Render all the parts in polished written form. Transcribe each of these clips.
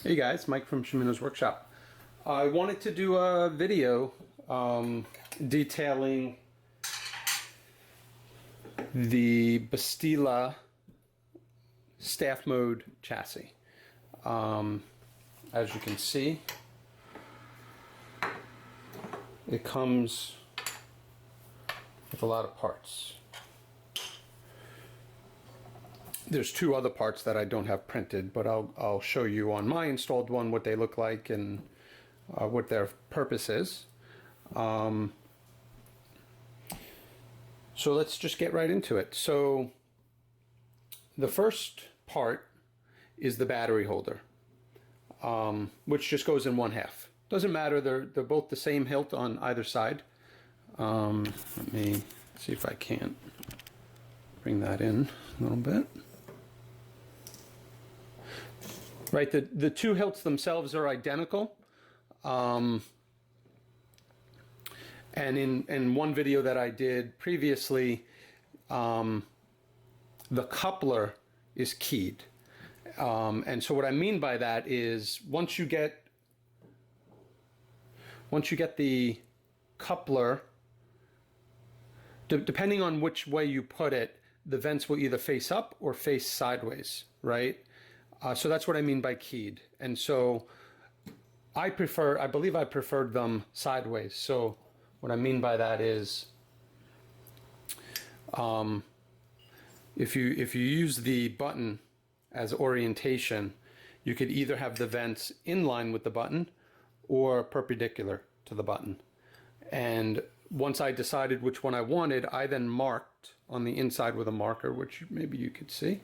Hey guys, Mike from Shimino's Workshop. I wanted to do a video detailing the Bastila staff mode chassis. As you can see, it comes with a lot of parts. There's two other parts that I don't have printed, but I'll show you on my installed one what they look like and what their purpose is. So let's just get right into it. So the first part is the battery holder, which just goes in one half. Doesn't matter, they're both the same hilt on either side. Let me see if I can't bring that in a little bit. Right, the two hilts themselves are identical. And in one video that I did previously, the coupler is keyed. And so what I mean by that is once you get the coupler, depending on which way you put it, the vents will either face up or face sideways, right? So that's what I mean by keyed. And so I believe I preferred them sideways. So what I mean by that is if you use the button as orientation, you could either have the vents in line with the button or perpendicular to the button. And once I decided which one I wanted, I then marked on the inside with a marker, which maybe you could see.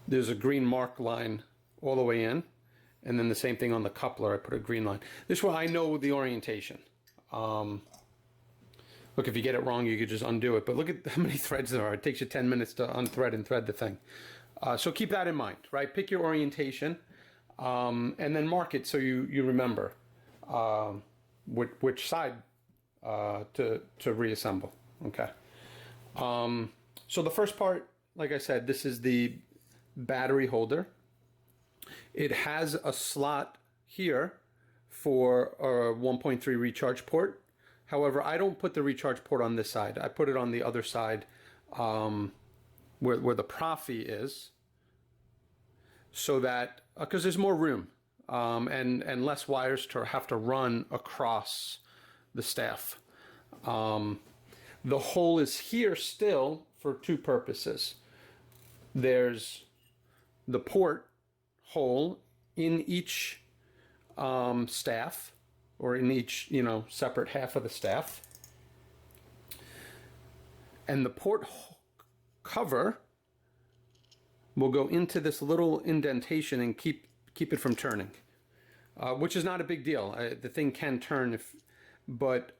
There's a green mark line all the way in, and then the same thing on the coupler. I put a green line. This way I know the orientation. Look, if you get it wrong, you could just undo it. But look at how many threads there are. It takes you 10 minutes to unthread and thread the thing. So keep that in mind, right? Pick your orientation, and then mark it so you remember which side to reassemble. Okay. So the first part, like I said, this is the battery holder. It has a slot here for a 1.3 recharge port. However, I don't put the recharge port on this side. I put it on the other side where the Profi is, so that because there's more room and less wires to have to run across the staff. The hole is here still for two purposes. There's the port hole in each staff, or in each separate half of the staff, and the port cover will go into this little indentation and keep it from turning, which is not a big deal. The thing can turn, but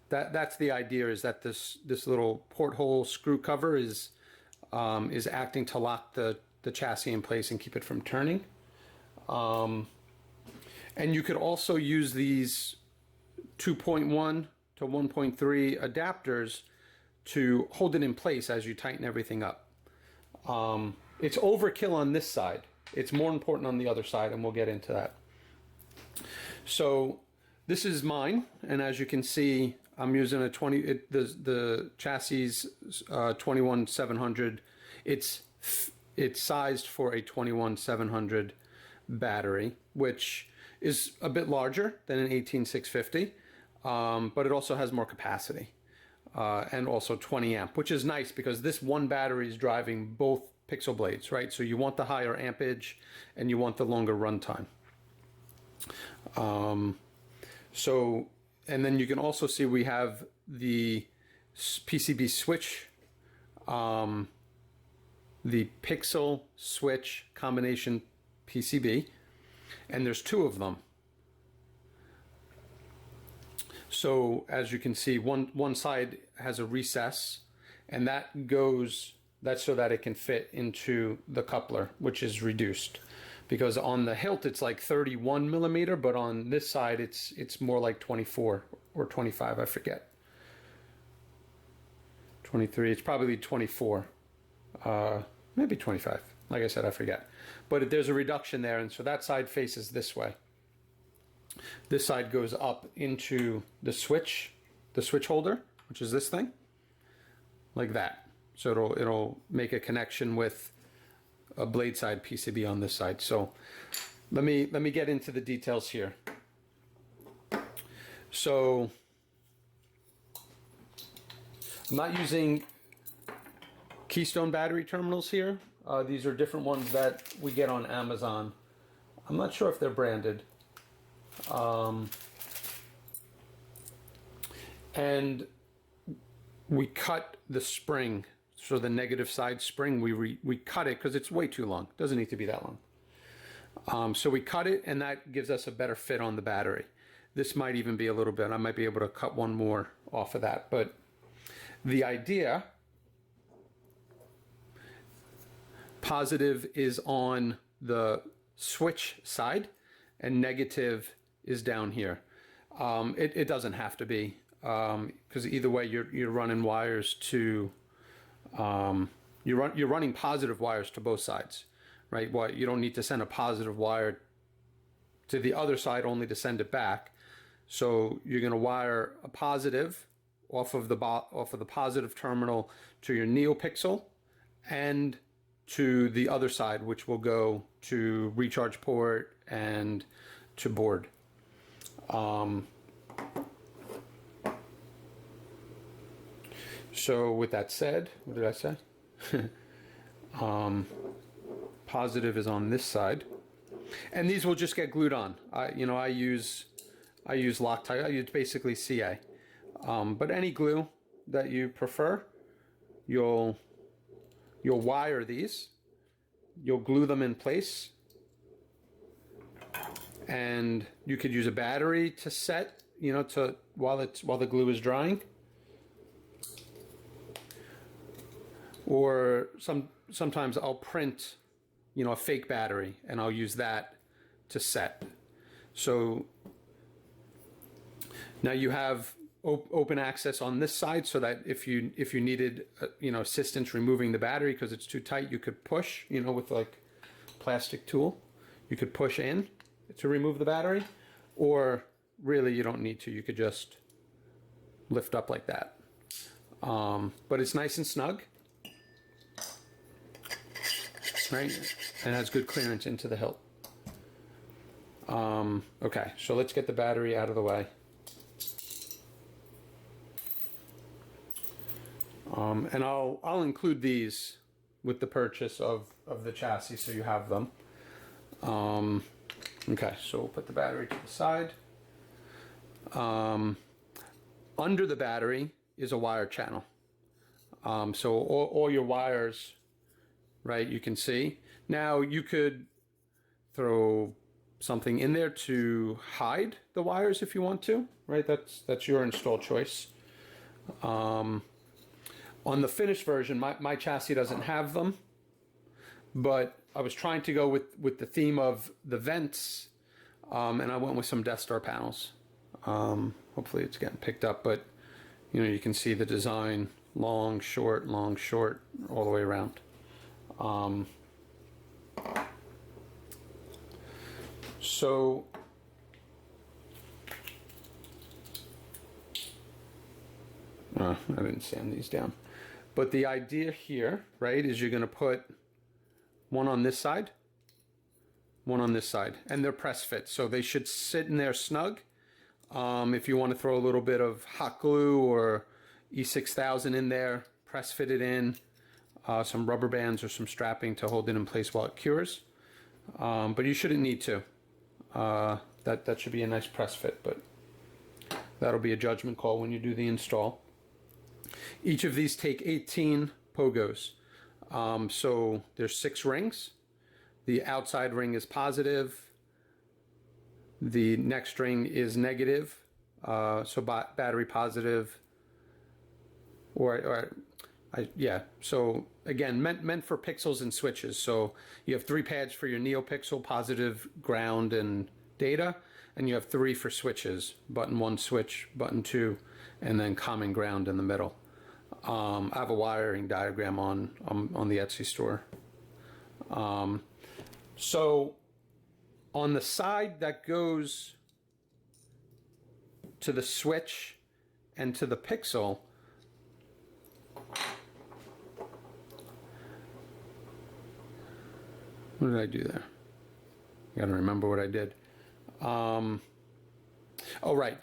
that's the idea, is that this little porthole screw cover is acting to lock the chassis in place and keep it from turning. And you could also use these 2.1 to 1.3 adapters to hold it in place as you tighten everything up. It's overkill on this side. It's more important on the other side, and we'll get into that. So this is mine, and as you can see, I'm using the chassis 21700. It's sized for a 21700 battery, which is a bit larger than an 18650, but it also has more capacity, and also 20 amp, which is nice because this one battery is driving both pixel blades, right? So you want the higher ampage and you want the longer runtime. And then you can also see we have the PCB switch, the pixel switch combination PCB, and there's two of them. So as you can see, one side has a recess, and that's so that it can fit into the coupler, which is reduced. Because on the hilt it's like 31 millimeter, but on this side it's more like 24 or 25, I forget. 23, it's probably 24, maybe 25. Like I said, I forget. But there's a reduction there, and so that side faces this way. This side goes up into the switch holder, which is this thing, like that. So it'll make a connection with a blade side PCB on this side. So let me get into the details here. So I'm not using Keystone battery terminals here. These are different ones that we get on Amazon. I'm not sure if they're branded. And we cut the spring, so the negative side spring, we cut it because it's way too long. It doesn't need to be that long. So we cut it, and that gives us a better fit on the battery. This might even be a little bit, I might be able to cut one more off of that. But the idea, positive is on the switch side and negative is down here. It doesn't have to be, because either way you're running wires to, you're running positive wires to both sides, right? Well, you don't need to send a positive wire to the other side only to send it back. So you're going to wire a positive off of the positive terminal to your NeoPixel and to the other side, which will go to recharge port and to board. So with that said, what did I say? Positive is on this side, and these will just get glued on. I use Loctite. I use basically CA, but any glue that you prefer, you'll wire these, you'll glue them in place, and you could use a battery to set, while the glue is drying, or sometimes I'll print, a fake battery, and I'll use that to set. So now you have open access on this side, so that if you needed assistance removing the battery because it's too tight, you could push, with like plastic tool, you could push in to remove the battery, or really you don't need to, you could just lift up like that. But it's nice and snug, right? And has good clearance into the hilt. Okay, so let's get the battery out of the way. And I'll include these with the purchase of the chassis, so you have them. Okay, so we'll put the battery to the side. Under the battery is a wire channel. So all your wires, right, you can see. Now you could throw something in there to hide the wires if you want to, right? That's your install choice. On the finished version, my chassis doesn't have them, but I was trying to go with the theme of the vents, and I went with some Death Star panels. Hopefully it's getting picked up, but you can see the design, long, short, all the way around. So I didn't sand these down. But the idea here, right, is you're going to put one on this side, one on this side, and they're press fit, so they should sit in there snug. If you want to throw a little bit of hot glue or E6000 in there, press fit it in, some rubber bands or some strapping to hold it in place while it cures. But you shouldn't need to. That should be a nice press fit, but that'll be a judgment call when you do the install. Each of these take 18 pogos. So there's 6 rings. The outside ring is positive. The next ring is negative. So battery positive. So again, meant for pixels and switches. So you have 3 pads for your NeoPixel, positive, ground, and data. And you have 3 for switches, button 1 switch, button 2, and then common ground in the middle. I have a wiring diagram on the Etsy store. So on the side that goes to the switch and to the pixel, what did I do there? I gotta remember what I did. Oh, right.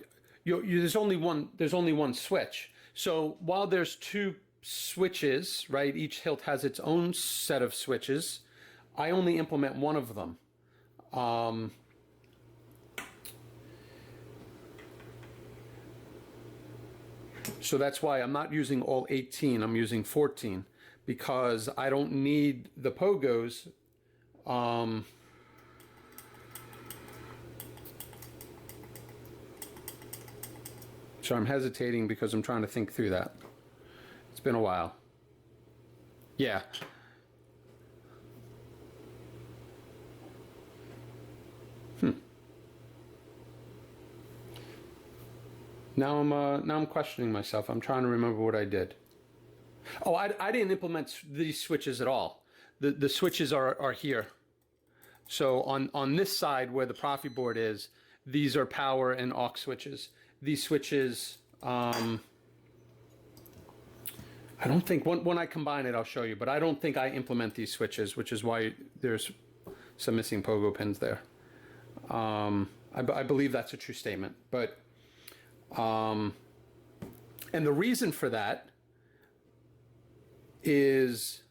There's only one switch. So while there's two switches, right, each hilt has its own set of switches, I only implement one of them. So that's why I'm not using all 18, I'm using 14, because I don't need the pogos. So I'm hesitating because I'm trying to think through that. It's been a while. Yeah. Now I'm questioning myself. I'm trying to remember what I did. Oh, I didn't implement these switches at all. The switches are here. So on this side where the Profi board is, these are power and aux switches. These switches, I don't think, when I combine it, I'll show you, but I don't think I implement these switches, which is why there's some missing pogo pins there. I believe that's a true statement, but, and the reason for that is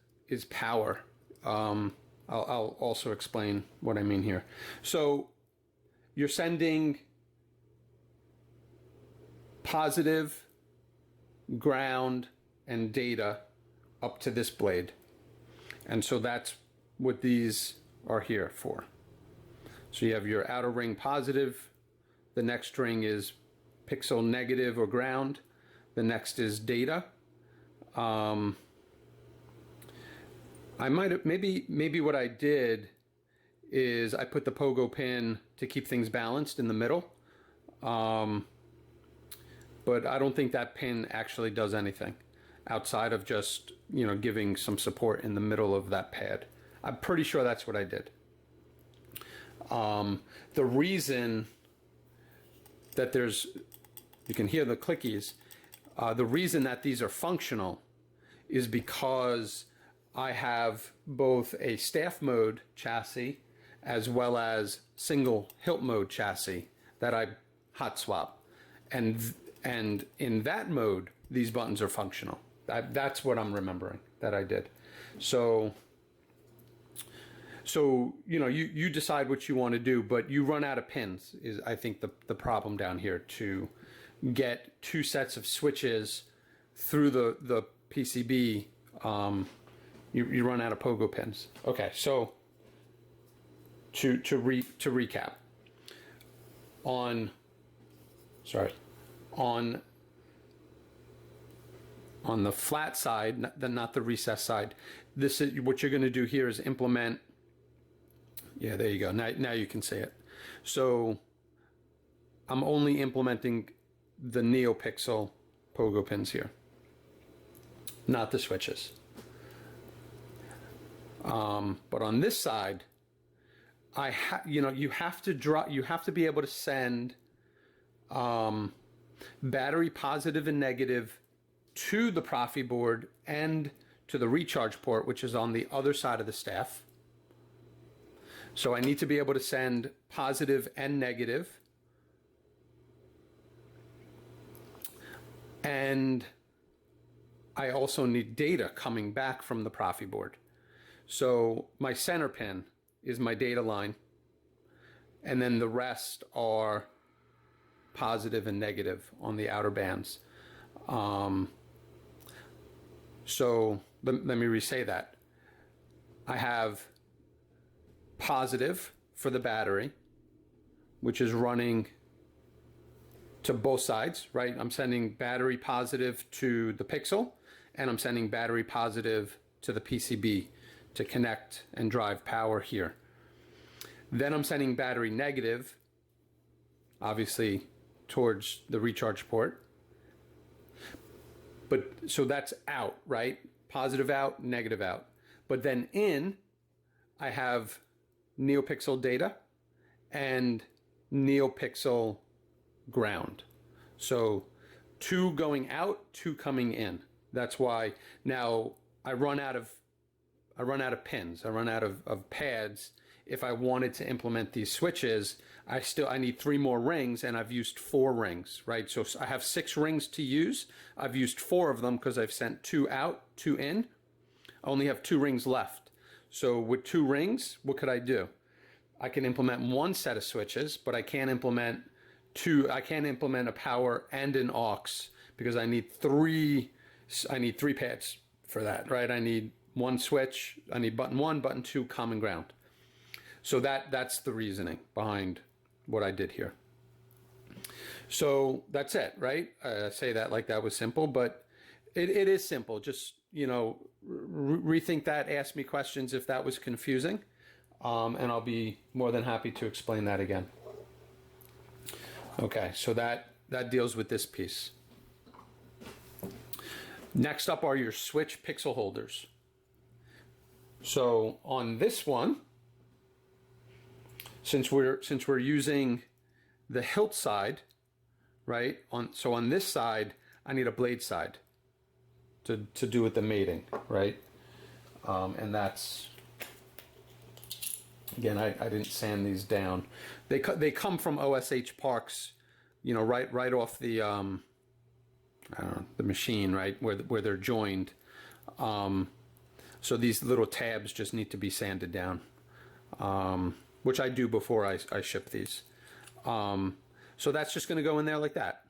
power. I'll also explain what I mean here. So you're sending positive, ground, and data up to this blade. And so that's what these are here for. So you have your outer ring positive, the next ring is pixel negative or ground, the next is data. I might have, maybe what I did is I put the pogo pin to keep things balanced in the middle. But I don't think that pin actually does anything outside of just, you know, giving some support in the middle of that pad. I'm pretty sure that's what I did. The reason that you can hear the clickies, the reason that these are functional is because I have both a staff mode chassis as well as single hilt mode chassis that I hot swap. And in that mode, these buttons are functional. That's what I'm remembering that I did. So you know, you decide what you want to do, but you run out of pins is, I think, the problem down here to get two sets of switches through the PCB. You run out of pogo pins. Okay, so to recap, on the flat side, not the recessed side, this is what you're going to do here is implement. Yeah, there you go. Now you can see it. So I'm only implementing the NeoPixel pogo pins here, not the switches. But on this side, you have to be able to send battery positive and negative to the Profi board and to the recharge port, which is on the other side of the staff. So I need to be able to send positive and negative. And I also need data coming back from the Profi board. So my center pin is my data line, and then the rest are positive and negative on the outer bands. So let me re-say that. I have positive for the battery, which is running to both sides, right? I'm sending battery positive to the pixel, and I'm sending battery positive to the PCB to connect and drive power here. Then I'm sending battery negative, obviously, towards the recharge port. But so that's out, right? Positive out, negative out. But then in, I have NeoPixel data and NeoPixel ground. So 2 going out, 2 coming in. That's why now I run out of pins. I run out of pads. If I wanted to implement these switches, I need 3 more rings, and I've used 4 rings, right? So I have 6 rings to use. I've used 4 of them because I've sent 2 out, 2 in. I only have 2 rings left. So with 2 rings, what could I do? I can implement 1 set of switches, but I can't implement 2. I can't implement a power and an aux because I need 3 pads for that, right? I need 1 switch. I need button 1, button 2, common ground. So that's the reasoning behind what I did here. So that's it, right? I say that like that was simple, but it is simple. Just, rethink that, ask me questions if that was confusing, and I'll be more than happy to explain that again. Okay, so that deals with this piece. Next up are your switch pixel holders. So on this one, since we're using the hilt side, right? So on this side, I need a blade side to do with the mating, right? And that's, again, I didn't sand these down. They come from OSH Parks, right off the I don't know, the machine, right, where they're joined. So these little tabs just need to be sanded down, which I do before I ship these. So that's just going to go in there like that,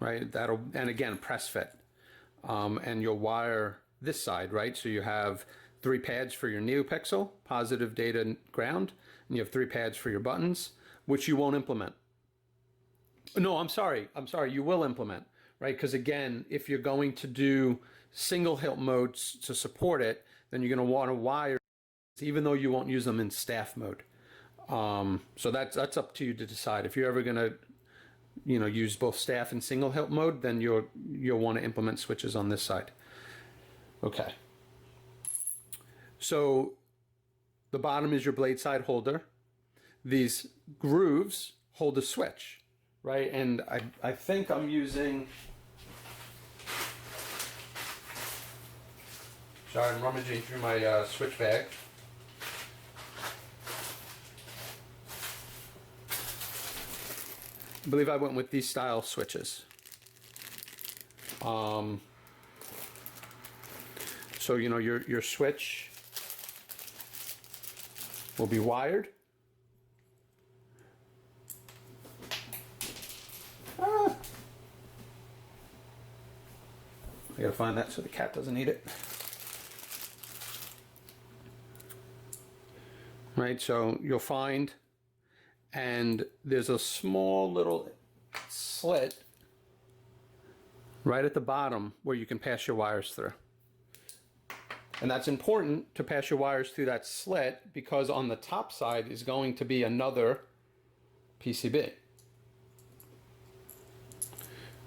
right? And again, press fit. And you'll wire this side, right? So you have 3 pads for your NeoPixel, positive, data, ground, and you have 3 pads for your buttons, which you won't implement. No, I'm sorry, you will implement, right? Because again, if you're going to do single hilt modes to support it, then you're going to want to wire, even though you won't use them in staff mode. So that's up to you to decide. If you're ever going to, use both staff and single hilt mode, then you'll want to implement switches on this side. Okay. So the bottom is your blade side holder. These grooves hold a switch, right? And I think I'm using, sorry, I'm rummaging through my switch bag. I believe I went with these style switches. So your switch will be wired. I gotta find that so the cat doesn't eat it. Right, so you'll find, and there's a small little slit right at the bottom where you can pass your wires through. And that's important to pass your wires through that slit because on the top side is going to be another PCB.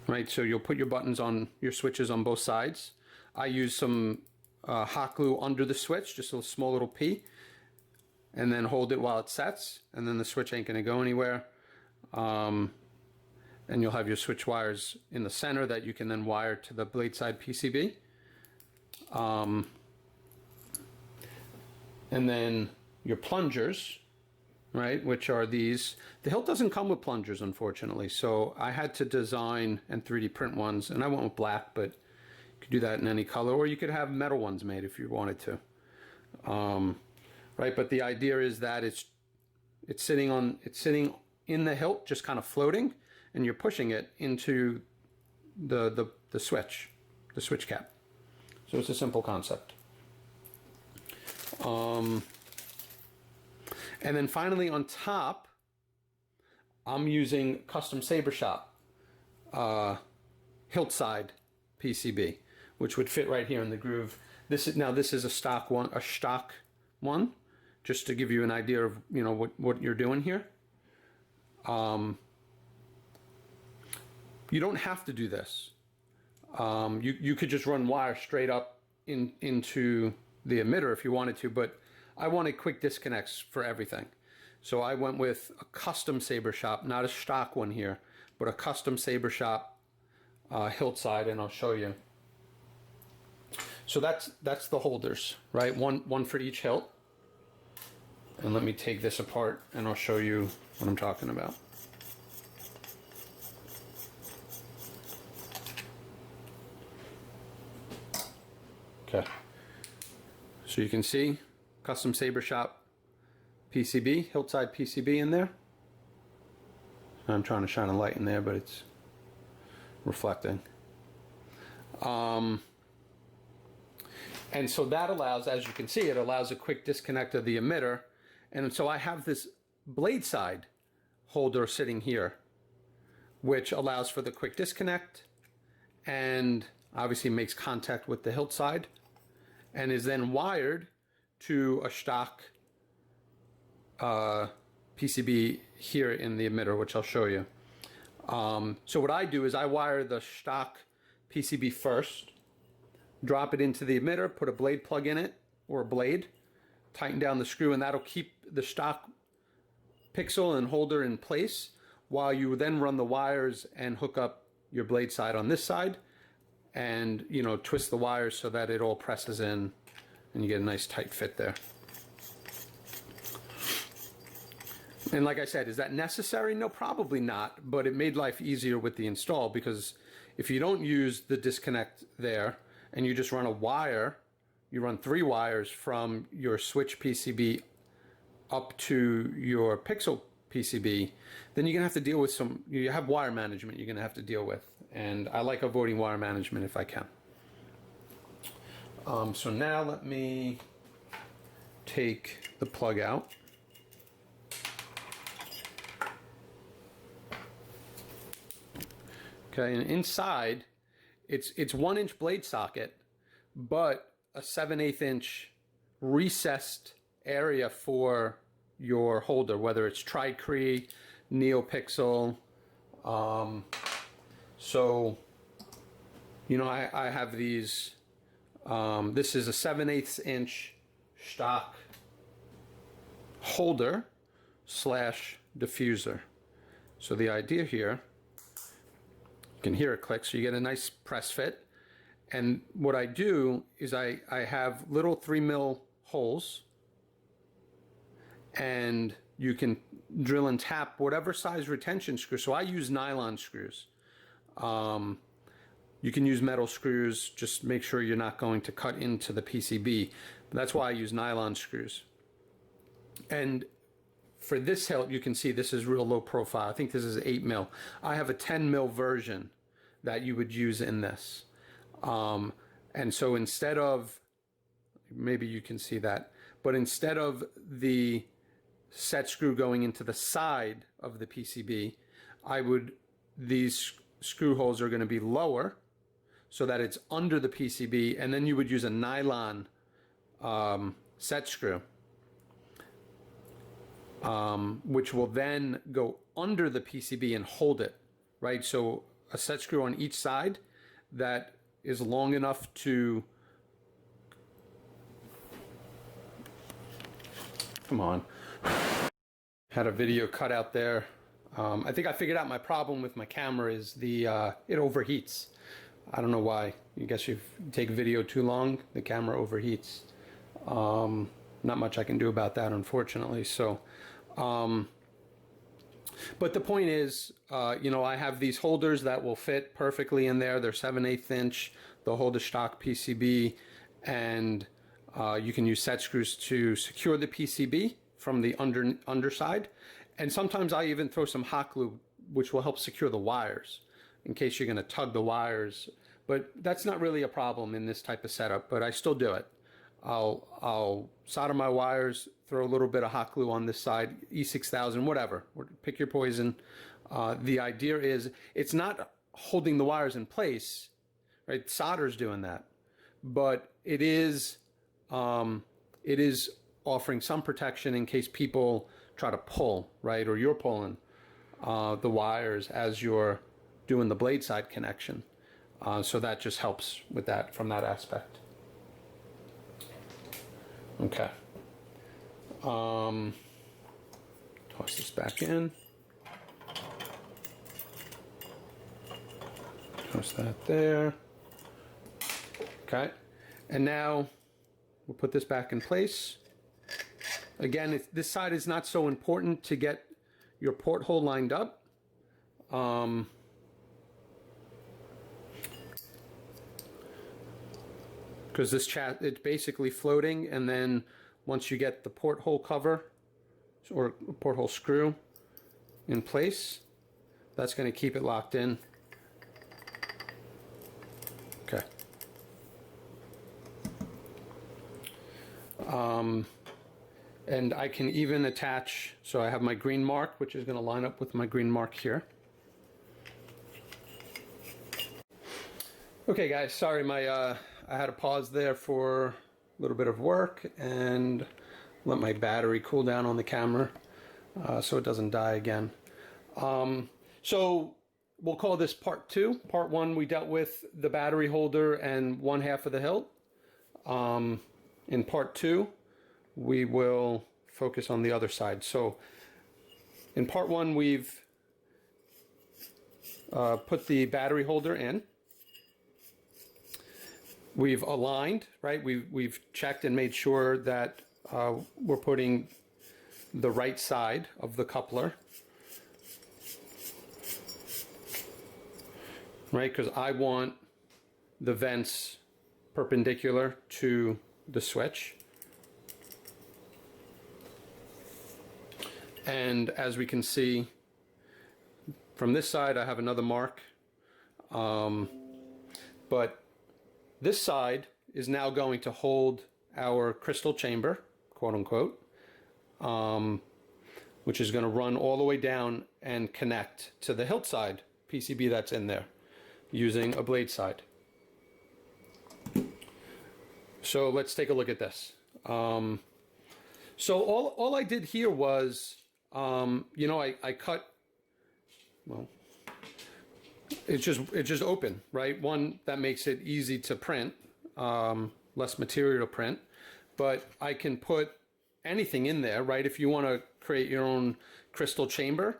Right, so you'll put your buttons on your switches on both sides. I use some hot glue under the switch, just a small little P, and then hold it while it sets, and then the switch ain't gonna go anywhere. And you'll have your switch wires in the center that you can then wire to the blade side PCB. And then your plungers, right, which are these. The hilt doesn't come with plungers, unfortunately, so I had to design and 3D print ones, and I went with black, but you could do that in any color, or you could have metal ones made if you wanted to. Right, but the idea is that it's sitting in the hilt, just kind of floating, and you're pushing it into the switch cap. So it's a simple concept. And then finally on top, I'm using custom Saber Shop hilt side PCB, which would fit right here in the groove. This is a stock one, just to give you an idea of what you're doing here. You don't have to do this. You could just run wire straight up into the emitter if you wanted to, but I wanted quick disconnects for everything. So I went with a custom Saber Shop, not a stock one here, but a custom Saber Shop hilt side, and I'll show you. So that's the holders, right? One for each hilt. And let me take this apart and I'll show you what I'm talking about. Okay. So you can see custom Saber Shop PCB, hilt side PCB in there. I'm trying to shine a light in there, but it's reflecting. And so that allows, as you can see, it allows a quick disconnect of the emitter. And so I have this blade side holder sitting here, which allows for the quick disconnect and obviously makes contact with the hilt side and is then wired to a stock PCB here in the emitter, which I'll show you. So what I do is I wire the stock PCB first, drop it into the emitter, put a blade plug in it, or a blade, tighten down the screw, and that'll keep the stock pixel and holder in place while you then run the wires and hook up your blade side on this side and, you know, twist the wires so that it all presses in and you get a nice tight fit there. And like I said, is that necessary? No, probably not, but it made life easier with the install, because if you don't use the disconnect there and you just run a wire, you run 3 wires from your switch PCB up to your pixel PCB, then you're gonna have to deal with you have wire management you're gonna have to deal with. And I like avoiding wire management if I can. So now let me take the plug out. Okay, and inside, it's 1-inch blade socket, but a 7/8 inch recessed area for your holder, whether it's Tri-Cree, NeoPixel. So, you know, I have these. This is a 7/8 inch stock holder slash diffuser. So the idea here, you can hear it click, so you get a nice press fit. And what I do is I have little 3mm holes, and you can drill and tap whatever size retention screw. So I use nylon screws. You can use metal screws, just make sure you're not going to cut into the PCB. But that's why I use nylon screws. And for this hilt, you can see this is real low profile. I think this is 8mm. I have a 10mm version that you would use in this. And so instead of, maybe you can see that, but instead of the set screw going into the side of the PCB, these screw holes are going to be lower so that it's under the PCB, and then you would use a nylon set screw, which will then go under the PCB and hold it, right? So a set screw on each side that is long enough to, come on, had a video cut out there. I think I figured out my problem with my camera is it overheats. I don't know why. I guess if you take video too long, the camera overheats. Not much I can do about that, unfortunately. So, but the point is, you know, I have these holders that will fit perfectly in there. They're 7/8 inch. They'll hold a stock PCB, and you can use set screws to secure the PCB from the underside. And sometimes I even throw some hot glue, which will help secure the wires in case you're going to tug the wires. But that's not really a problem in this type of setup, but I still do it. I'll solder my wires, throw a little bit of hot glue on this side, E6000, whatever, pick your poison. The idea is it's not holding the wires in place, right? Solder's doing that, but it is offering some protection in case people try to pull, right? Or you're pulling the wires as you're doing the blade side connection. So that just helps with that from that aspect. Okay. Toss this back in. Toss that there. Okay. And now we'll put this back in place. Again, this side is not so important to get your porthole lined up. Because it's basically floating, and then once you get the porthole cover or porthole screw in place, that's going to keep it locked in. Okay. And I can even attach, so I have my green mark, which is going to line up with my green mark here. Okay guys, sorry, I had to pause there for a little bit of work and let my battery cool down on the camera so it doesn't die again. So we'll call this part 2. Part 1, we dealt with the battery holder and one half of the hilt. In part 2, we will focus on the other side. So in part 1, we've put the battery holder in. We've aligned, right? We've checked and made sure that we're putting the right side of the coupler, right? Because I want the vents perpendicular to the switch. And as we can see from this side, I have another mark, but this side is now going to hold our crystal chamber, quote unquote, which is going to run all the way down and connect to the hilt side PCB that's in there using a blade side. So let's take a look at this. So all I did here was, you know, I cut, well, it's just open, right? One, that makes it easy to print, less material to print, but I can put anything in there, right? If you want to create your own crystal chamber,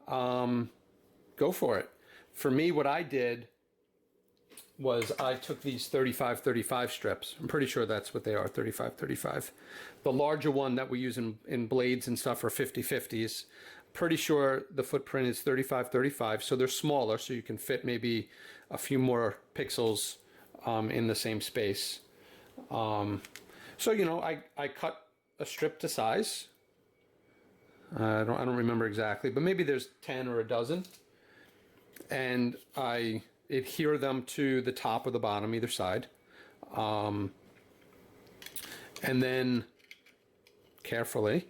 go for it. For me, what I did was I took these 35-35 strips. I'm pretty sure that's what they are, 35-35. The larger one that we use in blades and stuff are 50-50s. Pretty sure the footprint is 35-35, so they're smaller, so you can fit maybe a few more pixels in the same space. So, you know, I cut a strip to size. I don't remember exactly, but maybe there's 10 or a dozen. And I adhere them to the top or the bottom, either side. And then carefully,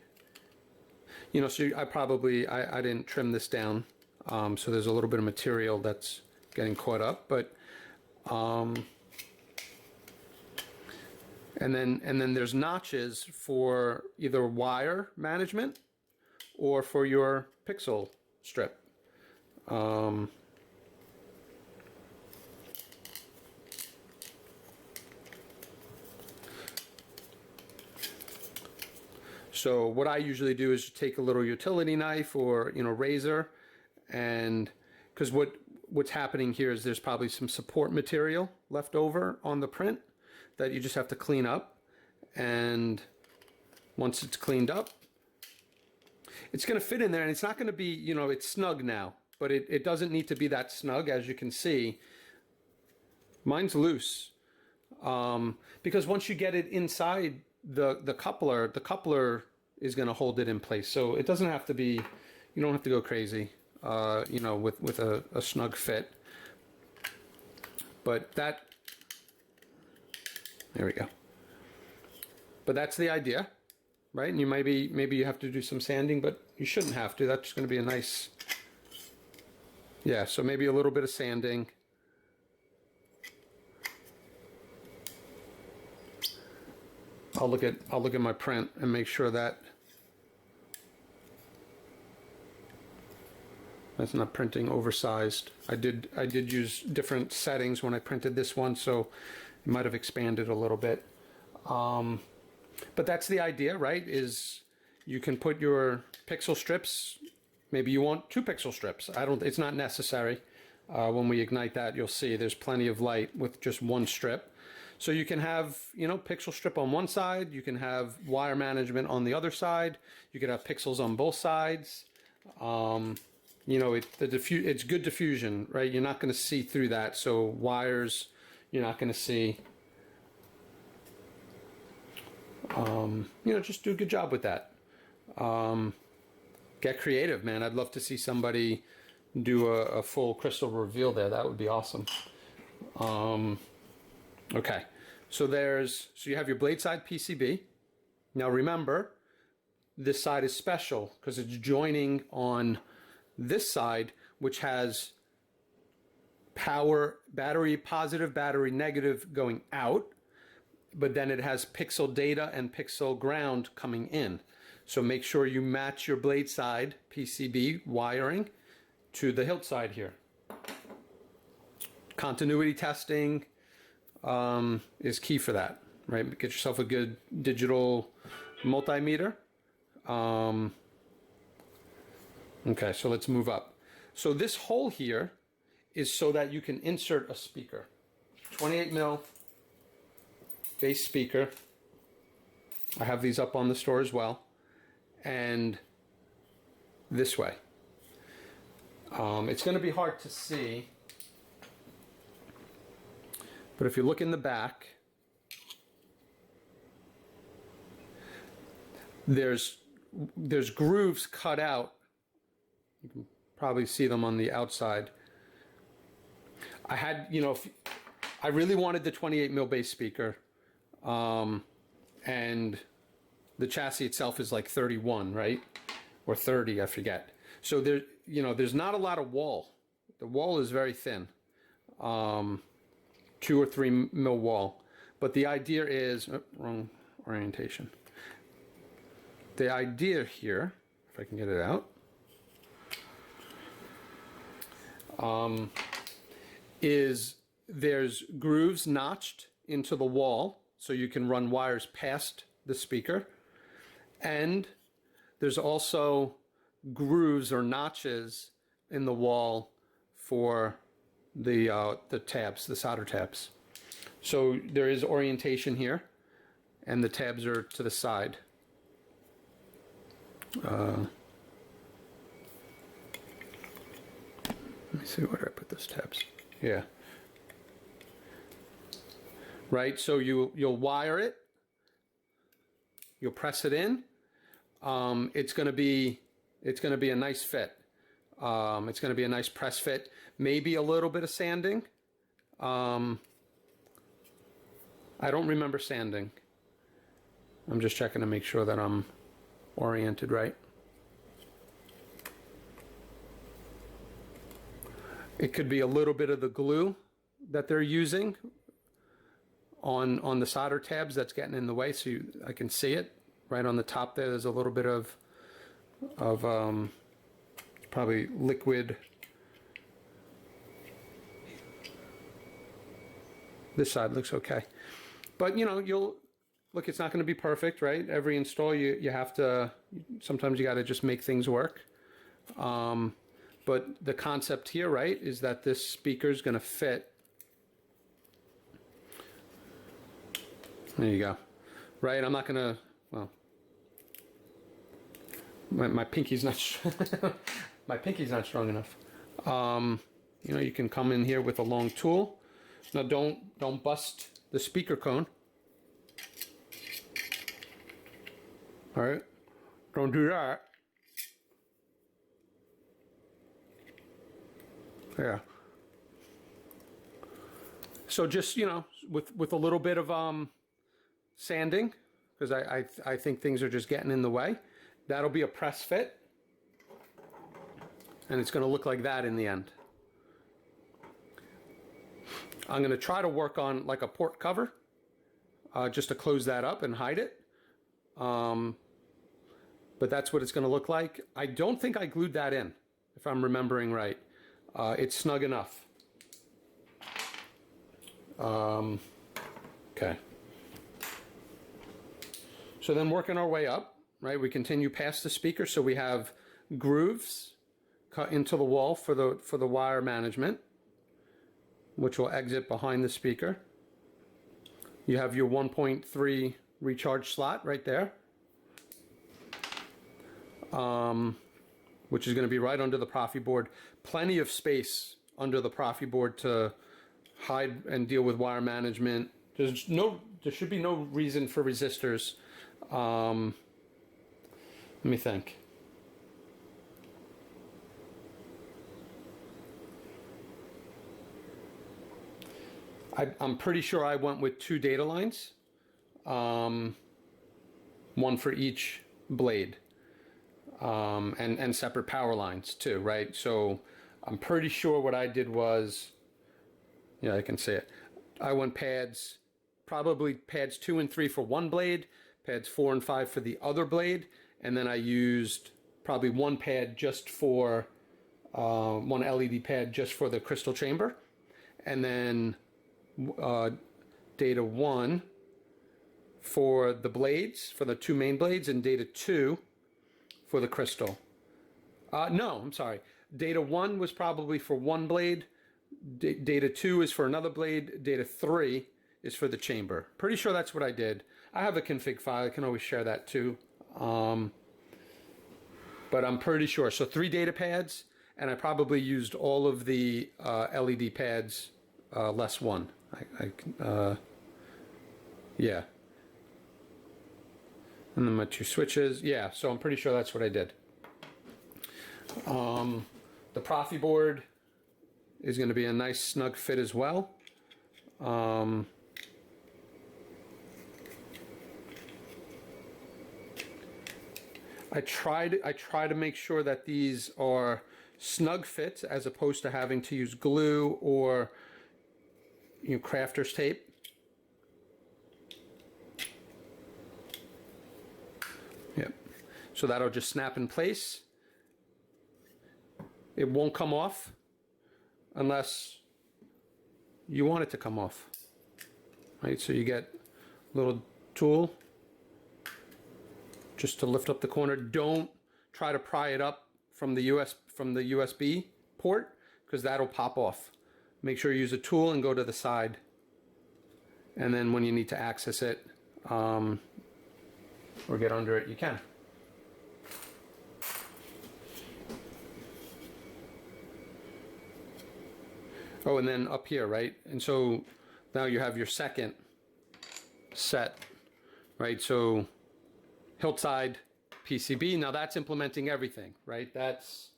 you know, so I didn't trim this down. So there's a little bit of material that's getting caught up, but, and then there's notches for either wire management or for your pixel strip. So what I usually do is take a little utility knife or, you know, razor, and because what's happening here is there's probably some support material left over on the print that you just have to clean up. And once it's cleaned up, it's going to fit in there, and it's not going to be, you know, it's snug now, but it doesn't need to be that snug. As you can see, mine's loose, because once you get it inside the coupler is going to hold it in place. So it doesn't have to be, you don't have to go crazy, you know, with a snug fit. But there we go. But that's the idea, right? And you maybe you have to do some sanding, but you shouldn't have to. That's just going to be a nice, yeah, so maybe a little bit of sanding. I'll look at my print and make sure that that's not printing oversized. I did use different settings when I printed this one, so it might have expanded a little bit. But that's the idea, right? Is you can put your pixel strips. Maybe you want 2 pixel strips. It's not necessary. When we ignite that, you'll see there's plenty of light with just 1 strip. So you can have, you know, pixel strip on one side. You can have wire management on the other side. You can have pixels on both sides. You know, it's good diffusion, right? You're not going to see through that. So wires, you're not going to see. You know, just do a good job with that. Get creative, man. I'd love to see somebody do a full crystal reveal there. That would be awesome. Okay, so you have your blade side PCB. Now remember, this side is special because it's joining on this side, which has power, battery positive, battery negative going out, but then it has pixel data and pixel ground coming in. So make sure you match your blade side PCB wiring to the hilt side here. Continuity testing is key for that, right? Get yourself a good digital multimeter. Okay, so let's move up. So this hole here is so that you can insert a speaker. 28 mil bass speaker. I have these up on the store as well. And this way. It's going to be hard to see, but if you look in the back, there's grooves cut out. You can probably see them on the outside. I had, you know, I really wanted the 28 mil bass speaker, and the chassis itself is like 31, right? Or 30, I forget. So there, you know, there's not a lot of wall. The wall is very thin, 2 or 3 mil wall. But the idea is, wrong orientation. The idea here, if I can get it out, is there's grooves notched into the wall so you can run wires past the speaker. And there's also grooves or notches in the wall for the tabs, the solder tabs. So there is orientation here, and the tabs are to the side. Let me see where I put those tabs. Yeah. Right, so you'll wire it. You'll press it in. It's going to be a nice fit. It's going to be a nice press fit. Maybe a little bit of sanding. I don't remember sanding. I'm just checking to make sure that I'm oriented right. It could be a little bit of the glue that they're using on the solder tabs that's getting in the way, so I can see it right on the top there. There's a little bit of probably liquid. This side looks okay, but you know, look, it's not going to be perfect, right? Every install you have to, sometimes you got to just make things work. But the concept here, right, is that this speaker is going to fit. There you go. Right, I'm not going to, well, my pinky's not my pinky's not strong enough. You know, you can come in here with a long tool. Now don't bust the speaker cone. All right, don't do that. Yeah. So just, you know, with a little bit of sanding, because I think things are just getting in the way. That'll be a press fit, and it's going to look like that in the end. I'm going to try to work on like a port cover, just to close that up and hide it. But that's what it's going to look like. I don't think I glued that in, if I'm remembering right. It's snug enough. Okay. So then working our way up, right? We continue past the speaker, so we have grooves cut into the wall for the wire management, which will exit behind the speaker. You have your 1.3 recharge slot right there, which is going to be right under the Profi board. Plenty of space under the Profi board to hide and deal with wire management. There should be no reason for resistors. Let me think. I'm pretty sure I went with 2 data lines, one for each blade, and separate power lines too, right? So I'm pretty sure what I did was, yeah, I can see it. I went pads, probably pads 2 and 3 for one blade, pads 4 and 5 for the other blade, and then I used probably one pad just for, one LED pad just for the crystal chamber, and then data 1 for the blades, for the 2 main blades, and data 2 for the crystal. No, I'm sorry. Data 1 was probably for one blade, data 2 is for another blade, data 3 is for the chamber. Pretty sure that's what I did. I have a config file, I can always share that too. But I'm pretty sure. So 3 data pads, and I probably used all of the LED pads less 1. Yeah. And then my 2 switches. Yeah, so I'm pretty sure that's what I did. The Profi board is going to be a nice snug fit as well. I try to make sure that these are snug fits as opposed to having to use glue or, you know, crafter's tape. Yep. So that'll just snap in place. It won't come off unless you want it to come off. Right? So you get a little tool just to lift up the corner. Don't try to pry it up from the USB port, because that'll pop off. Make sure you use a tool and go to the side, and then when you need to access it or get under it, you can. Oh, and then up here, right? And so now you have your second set, right? So hilt side PCB. Now that's implementing everything, right? That's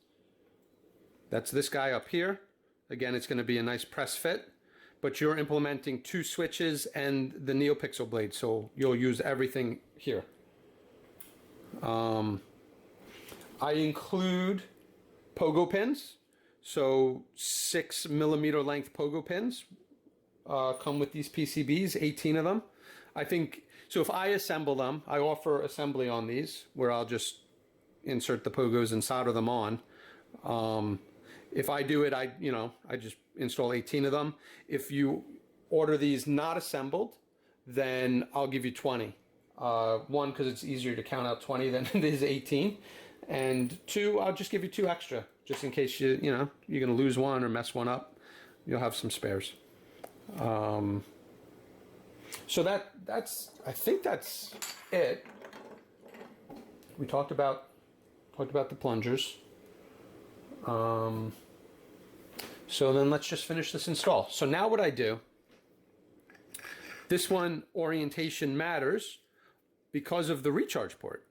this guy up here. Again, it's going to be a nice press fit, but you're implementing 2 switches and the NeoPixel blade, so you'll use everything here. I include Pogo Pins, so 6mm length Pogo Pins come with these PCBs, 18 of them. I think, so if I assemble them, I offer assembly on these, where I'll just insert the Pogos and solder them on. If I do it, I just install 18 of them. If you order these not assembled, then I'll give you 20. One, because it's easier to count out 20 than it is 18. And 2, I'll just give you 2 extra, just in case you're going to lose one or mess one up. You'll have some spares. So that's I think that's it. We talked about the plungers. So then let's just finish this install. So now what I do, this one, orientation matters because of the recharge port.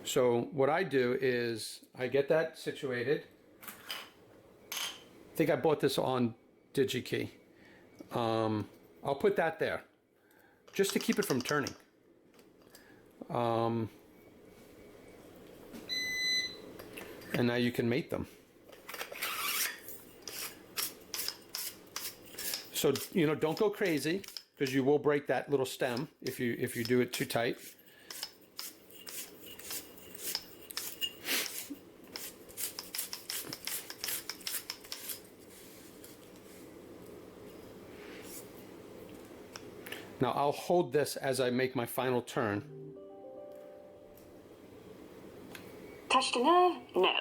So what I do is I get that situated. I think I bought this on DigiKey. I'll put that there just to keep it from turning. And now you can mate them. So, don't go crazy, because you will break that little stem if you do it too tight. Now I'll hold this as I make my final turn. Touched a nerve? No.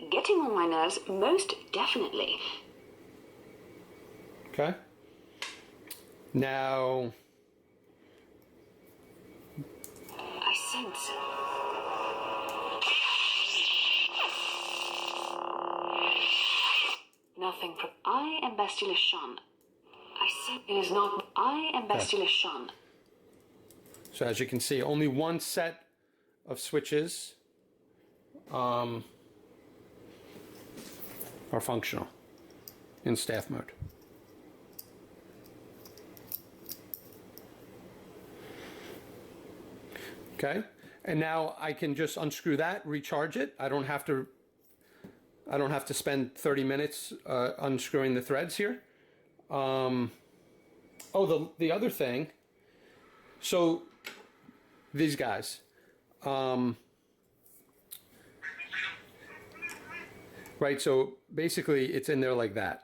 Getting on my nerves? Most definitely. Okay. Now, I sense. Nothing from. I am Bastila Shun. I said it is not. I am Bastila Shun. so as you can see, only one set of switches are functional in staff mode. Okay, and now I can just unscrew that, recharge it. I don't have to spend 30 minutes unscrewing the threads here. Oh, the other thing. So these guys, right? So basically, it's in there like that.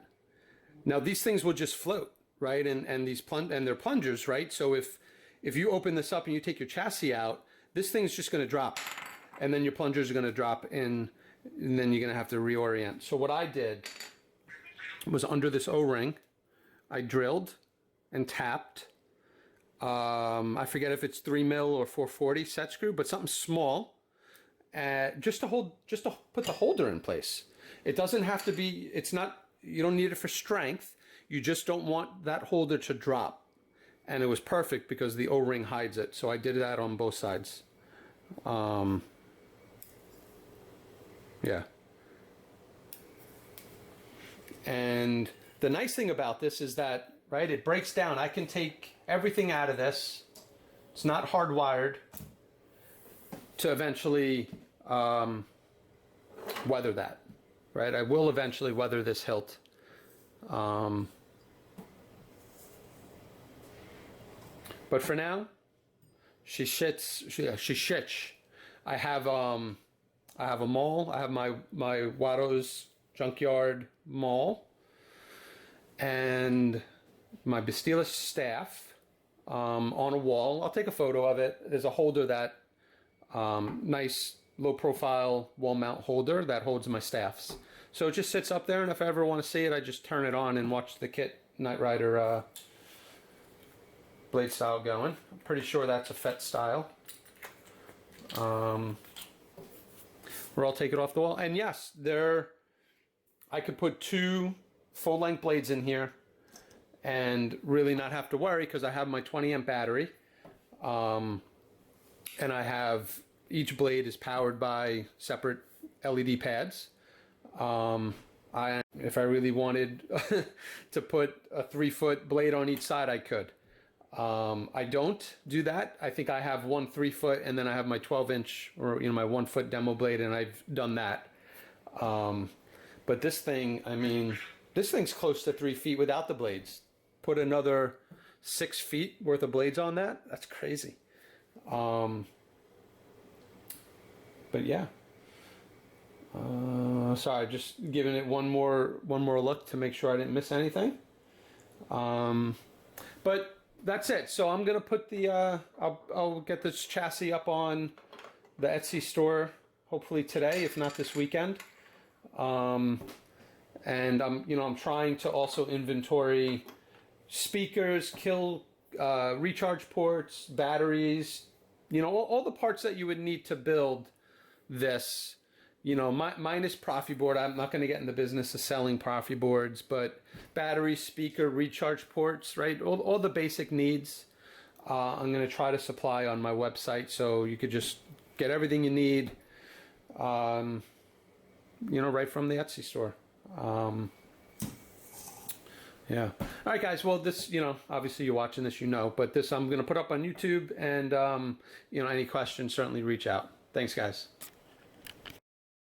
Now these things will just float, right? And they're plungers, right? So if you open this up and you take your chassis out, this thing's just going to drop, and then your plungers are going to drop in, and then you're going to have to reorient. So what I did was, under this O-ring, I drilled and tapped. I forget if it's 3 mil or 440 set screw, but something small, just to put the holder in place. It doesn't have to be. It's not. You don't need it for strength. You just don't want that holder to drop. And it was perfect because the O-ring hides it. So I did that on both sides. Yeah. And the nice thing about this is that, right, it breaks down. I can take everything out of this. It's not hardwired to eventually weather that, right? I will eventually weather this hilt. But for now, she shits. I have a maul. I have my Watto's Junkyard maul and my Bastila staff on a wall. I'll take a photo of it. There's a holder, that nice low profile wall mount holder that holds my staffs. So it just sits up there, and if I ever want to see it, I just turn it on and watch the Kit Knight Rider blade style going. I'm pretty sure that's a FET style. Or I'll take it off the wall. And yes, I could put 2 full-length blades in here and really not have to worry, because I have my 20 amp battery. And I have, each blade is powered by separate LED pads. If I really wanted to put a 3-foot blade on each side, I could. I don't do that. I think I have one 3-foot, and then I have my 12-inch, or my 1-foot demo blade, and I've done that. But this thing, I mean, this thing's close to 3 feet without the blades. Put another 6 feet worth of blades on that. That's crazy. But yeah. Sorry, just giving it one more look to make sure I didn't miss anything. But that's it. So I'm gonna put the I'll get this chassis up on the Etsy store hopefully today, if not this weekend. And I'm trying to also inventory speakers, recharge ports, batteries, all the parts that you would need to build this. Minus Profi board. I'm not going to get in the business of selling Profi boards, but battery, speaker, recharge ports, right? All the basic needs. I'm going to try to supply on my website, so you could just get everything you need, right from the Etsy store. Yeah. All right, guys. Well, this, obviously you're watching this, but this I'm going to put up on YouTube, and any questions, certainly reach out. Thanks, guys.